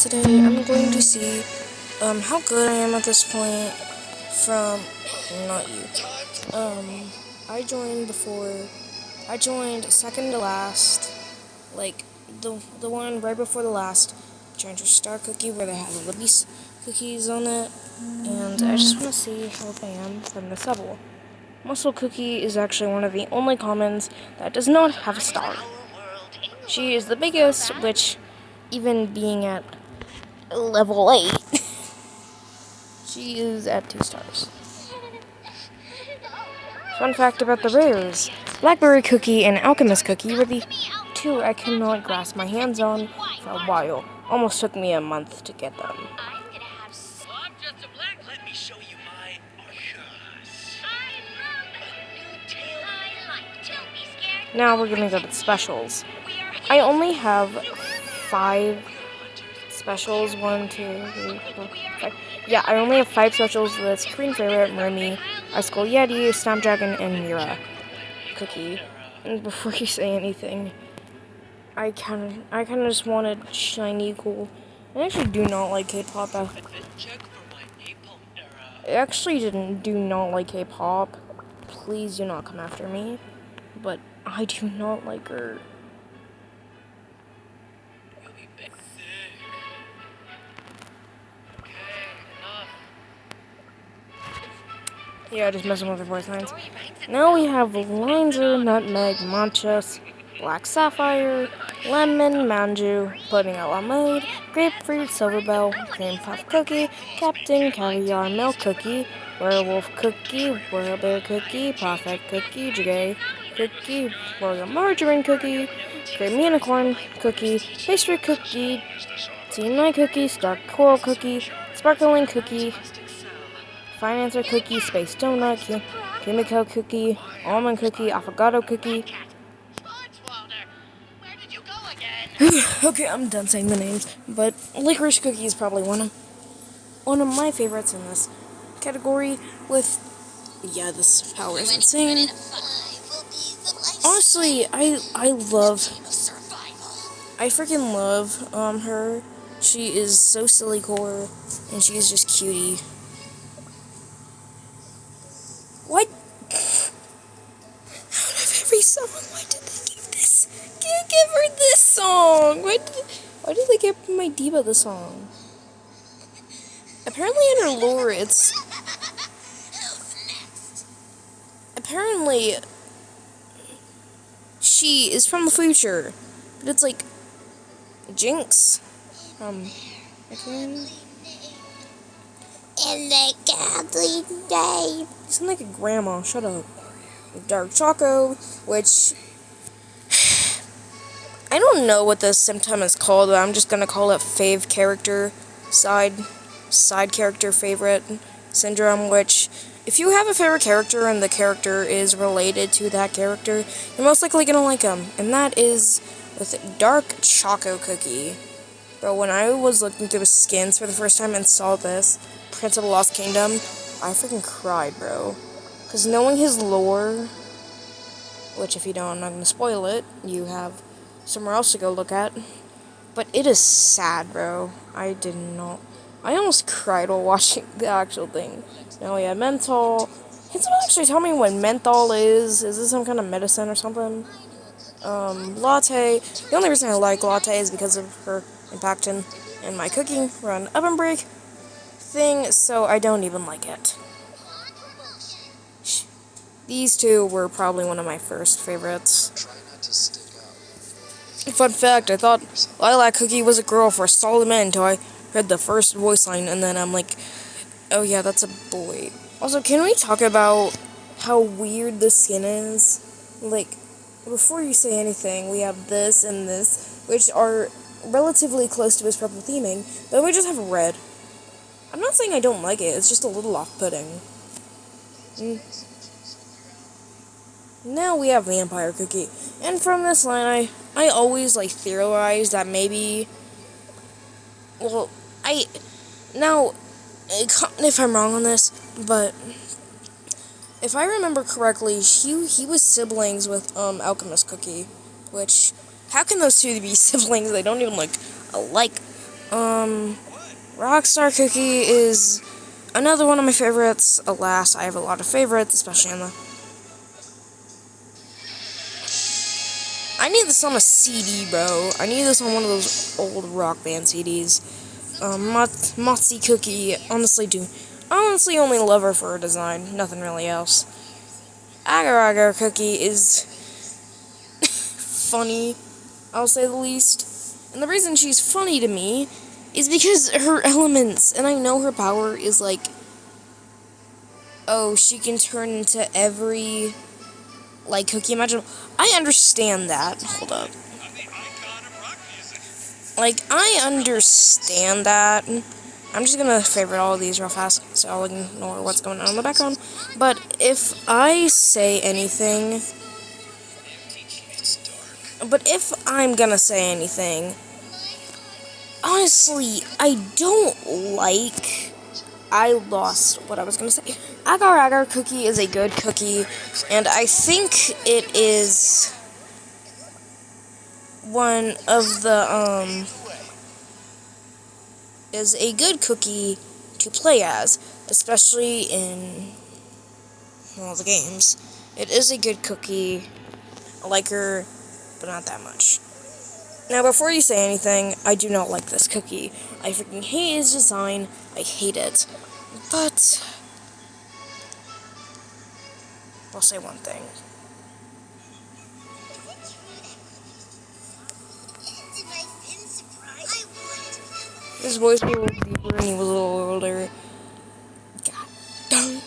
Today I'm going to see how good I am at this point from not you. I joined before I joined second to last, like the one right before the last Challenger Star cookie where they have the Libby cookies on it, and I just want to see how good I am from this level. Muscle Cookie is actually one of the only commons that does not have a star. She is the biggest, which even being at level 8, she is at 2 stars. Fun fact about the rares, Blackberry Cookie and Alchemist Cookie were the two I could not grasp my hands on for a while. Almost took me a month to get them. Now we're gonna go to the specials. I only have 5 specials. 1, 2, 3, 4, 5. Yeah, I only have 5 specials. That's Korean Favorite, Mermy, Ice Skull Yeti, Snapdragon, and Mira Cookie. And before you say anything, I kind of just wanted shiny cool. I actually do not like K-pop. I actually do not like K-pop. Please do not come after me. But I do not like her. Yeah, just messing with the voice lines. Now we have Linzer, Nutmeg, Manchas, Black Sapphire, Lemon, Manju, Pudding a la Mode, Grapefruit, Silverbell, Cream Puff Cookie, Captain Caviar Milk Cookie, Werewolf Cookie, Bear Cookie, Prophet Cookie, Jagay Cookie, Royal Margarine Cookie, Cream Unicorn Cookie, Pastry Cookie, Tea Cookie, Dark Coral Cookie, Sparkling Cookie, Financer Cookie, Space Donut, Kimiko Cookie, Almond Cookie, Affogato Cookie. Okay, I'm done saying the names, but Licorice Cookie is probably one of my favorites in this category. Yeah, this power is insane. Honestly, I freaking love her. She is so silly core, and she is just cutie. What? Out of every song, why did they give her this song? Why did they give my diva the song? Apparently in her lore, apparently she is from the future, but it's like Jinx. Okay. In the godly day. You sound like a grandma. Shut up. Dark Choco, which I don't know what this symptom is called, but I'm just gonna call it fave character side character favorite syndrome, which if you have a favorite character and the character is related to that character, you're most likely gonna like them. And that is with Dark Choco Cookie. Bro, when I was looking through the skins for the first time and saw this, Prince of the Lost Kingdom, I freaking cried, bro. Because knowing his lore, which if you don't, I'm not going to spoil it, you have somewhere else to go look at. But it is sad, bro. I almost cried while watching the actual thing. Now we have menthol. Can someone actually tell me what menthol is? Is this some kind of medicine or something? Latte. The only reason I like Latte is because of her impact in my cooking run oven break thing, so I don't even like it. These two were probably one of my first favorites. Fun fact, I thought Lilac Cookie was a girl for a solid minute until I heard the first voice line, and then I'm like, oh yeah, that's a boy. Also, can we talk about how weird this skin is? Like, before you say anything, we have this and this, which are relatively close to his purple theming, but we just have red. I'm not saying I don't like it, it's just a little off-putting. Now we have Vampire Cookie. And from this line, I always, theorized that maybe... Well, now, if I'm wrong on this, but... If I remember correctly, he was siblings with, Alchemist Cookie. Which, how can those two be siblings? They don't even look alike. Rockstar Cookie is another one of my favorites. Alas, I have a lot of favorites, especially on the... I need this on a CD, bro. I need this on one of those old Rock Band CDs. Motsy Cookie, honestly only love her for her design, nothing really else. Agar Agar Cookie is funny, I'll say the least. And the reason she's funny to me is because her elements, and I know her power is like, oh, she can turn into every, like, cookie imaginable. I understand that. Hold up. Like, I understand that. I'm just gonna favorite all of these real fast, so I'll ignore what's going on in the background. But if I say anything... But if I'm gonna say anything... Honestly, I don't like... I lost what I was gonna say. Agar Agar Cookie is a good cookie, and I think it is... one of the, is a good cookie to play as, especially in all the games. It is a good cookie. I like her, but not that much. Now, before you say anything, I do not like this cookie. I freaking hate his design. I hate it. But I'll say one thing. His voice was a little deeper and he was a little older. God dang.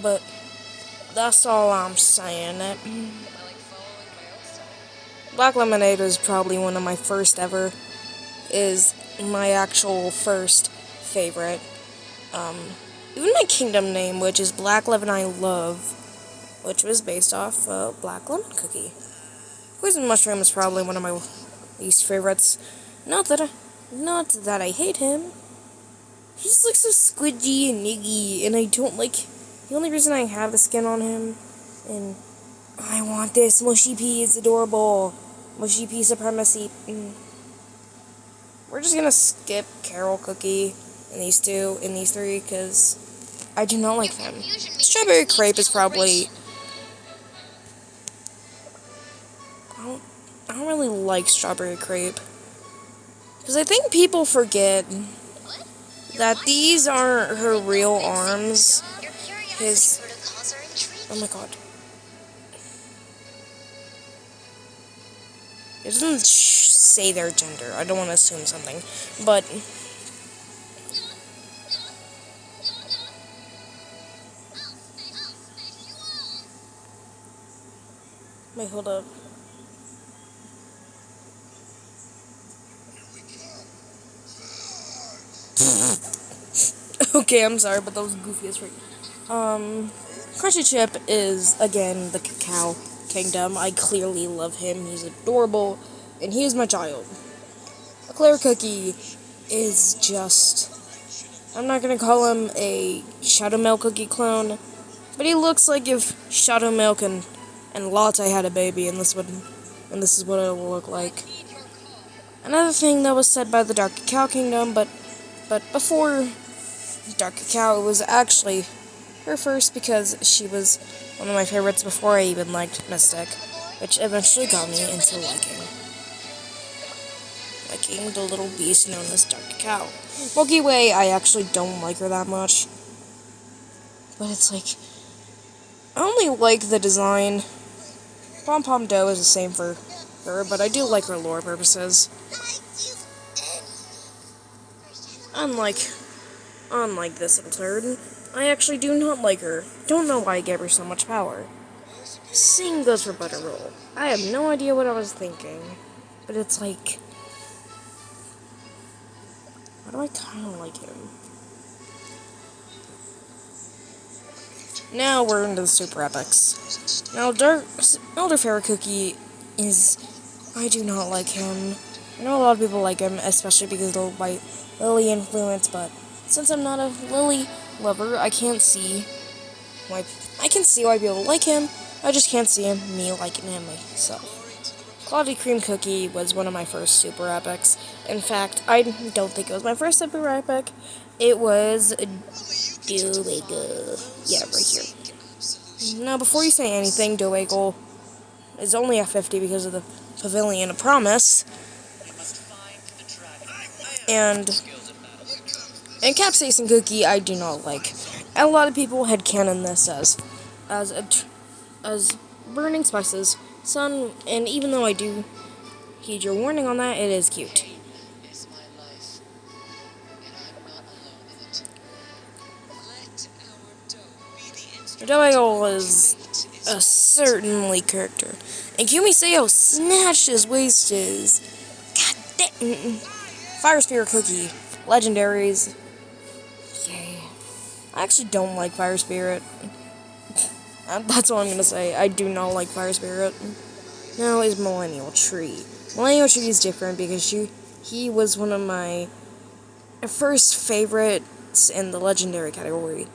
But that's all I'm saying. Black Lemonade was probably one of my first ever. Is my actual first favorite. Even my kingdom name, which is Black Lemon I Love, which was based off Black Lemon Cookie. Poison Mushroom is probably one of my least favorites. Not that I hate him. He just looks so squidgy and niggy, and I don't like... The only reason I have the skin on him, and I want this. Mushy Pea is adorable. Mushy Pea supremacy. We're just gonna skip Carol Cookie in these three, because I do not like them. Strawberry Crepe is probably... I don't really like Strawberry Crepe. Because I think people forget that these aren't her real arms. Oh my god. It doesn't say their gender. I don't want to assume something. But... Wait, hold up. Okay, I'm sorry, but that was goofy as freak. Crunchy Chip is, again, the Cacao Kingdom. I clearly love him. He's adorable, and he is my child. Eclair Cookie is just... I'm not gonna call him a Shadow Milk Cookie clone, but he looks like if Shadow Milk and Latte had a baby, and this is what it will look like. Another thing that was said by the Dark Cacao Kingdom, but before Dark Cacao, it was actually her first, because she was one of my favorites before I even liked Mystic, which eventually got me into liking the little beast known as Dark Cacao. Milky Way, I actually don't like her that much, but it's like, I only like the design. Pom Pom Dough is the same for her, but I do like her lore purposes. Unlike this little turd, I actually do not like her. Don't know why I gave her so much power. Same goes for Butterroll. I have no idea what I was thinking, but it's like, why do I kind of like him? Now we're into the Super Epics. Now, Elderflower Cookie is... I do not like him. I know a lot of people like him, especially because of the White Lily influence, but since I'm not a Lily lover, I can see why people like him. I just can't see me liking him myself. Cloudy Cream Cookie was one of my first super epics. In fact, I don't think it was my first super epic. It was Deweygle. Yeah, right here. Now, before you say anything, Deweygle is only at 50 because of the Pavilion of Promise. And Capsaicin Cookie, I do not like. A lot of people headcanon this as Burning Spices, Sun, and even though I do heed your warning on that, it is cute. Deweygle is a certainly character. And Kumiseo snatched his wastes. God damn. Fire Spirit Cookie. Legendaries. Yay. I actually don't like Fire Spirit. That's all I'm gonna say. I do not like Fire Spirit. Now is Millennial Tree. Millennial Tree is different because he was one of my first favorites in the legendary category.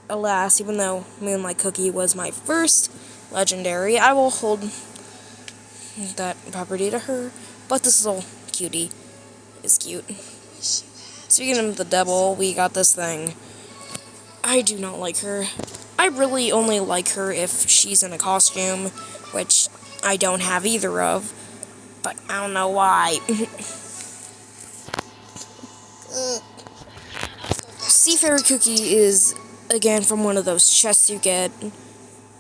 Alas, even though Moonlight Cookie was my first legendary, I will hold that property to her. But this little cutie is cute. Speaking of the devil, we got this thing. I do not like her. I really only like her if she's in a costume, which I don't have either of. But I don't know why. Seafarer Cookie is, again, from one of those chests you get.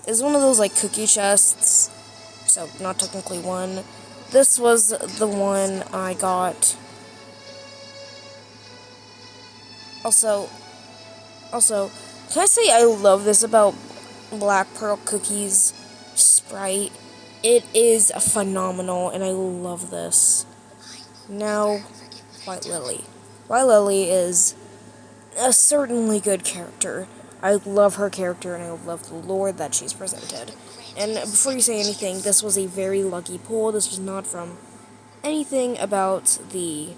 It's one of those, like, cookie chests. So, not technically one. This was the one I got. Also, can I say I love this about Black Pearl Cookie's sprite? It is phenomenal, and I love this. Now, White Lily. White Lily is a certainly good character. I love her character, and I love the lore that she's presented. And before you say anything, this was a very lucky pull. This was not from anything about the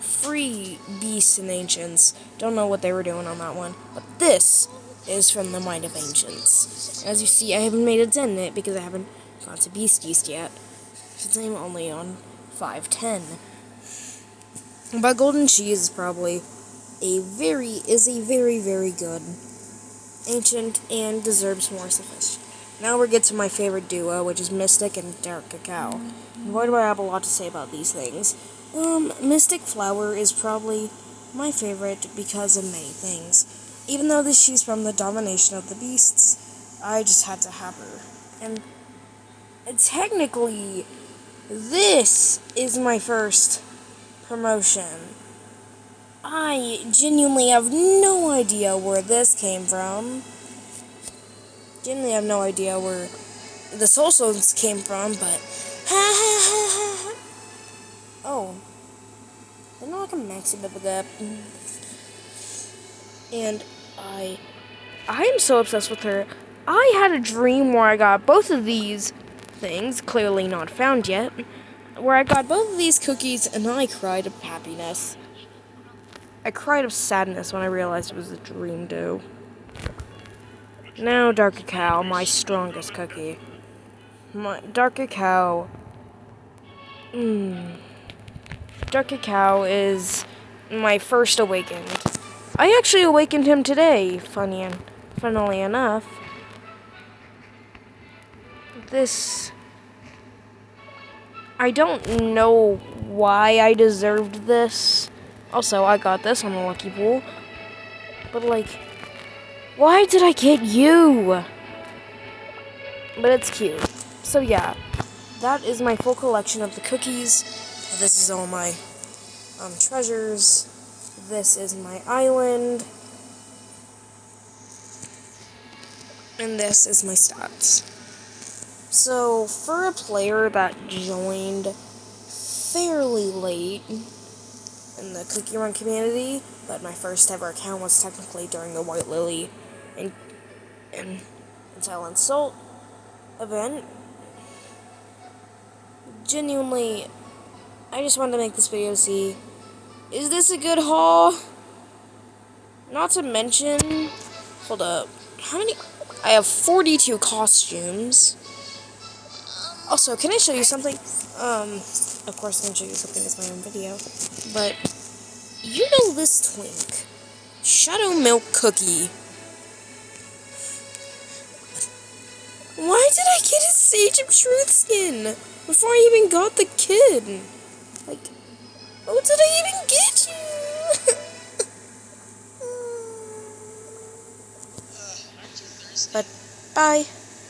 free Beasts and Ancients. Don't know what they were doing on that one. But this is from the Might of Ancients. As you see, I haven't made a dent in it because I haven't gone to Beasties yet. Since I'm only on 510. But Golden Cheese is probably a very, very good ancient and deserves more sufficient. Now we get to my favorite duo, which is Mystic and Dark Cacao. And why do I have a lot to say about these things? Mystic Flower is probably my favorite because of many things. Even though she's from the domination of the beasts, I just had to have her. And technically, this is my first promotion. I genuinely have no idea where this came from. Genuinely have no idea where the Soul Stones came from, but oh. They're not like a maxi bubble. And I am so obsessed with her. I had a dream where I got both of these things, clearly not found yet, where I got both of these cookies and I cried of happiness. I cried of sadness when I realized it was a dream due. Now Dark Cacao, my strongest cookie. Dark Cacao. Dark Cacao is my first awakened. I actually awakened him today, funnily enough. This... I don't know why I deserved this. Also, I got this on the Lucky Pool. But, like, why did I get you? But it's cute. So, yeah. That is my full collection of the cookies. This is all my treasures. This is my island. And this is my stats. So, for a player that joined fairly late in the Cookie Run community, but my first ever account was technically during the White Lily and Silent Salt event. Genuinely, I just wanted to make this video to see, is this a good haul? Not to mention, hold up, how many? I have 42 costumes. Also, can I show you something? Of course I can show you something, it's my own video. But, you know this twink. Shadow Milk Cookie. Why did I get his Sage of Truth skin before I even got the kid? Like, what did I even get you? But, bye.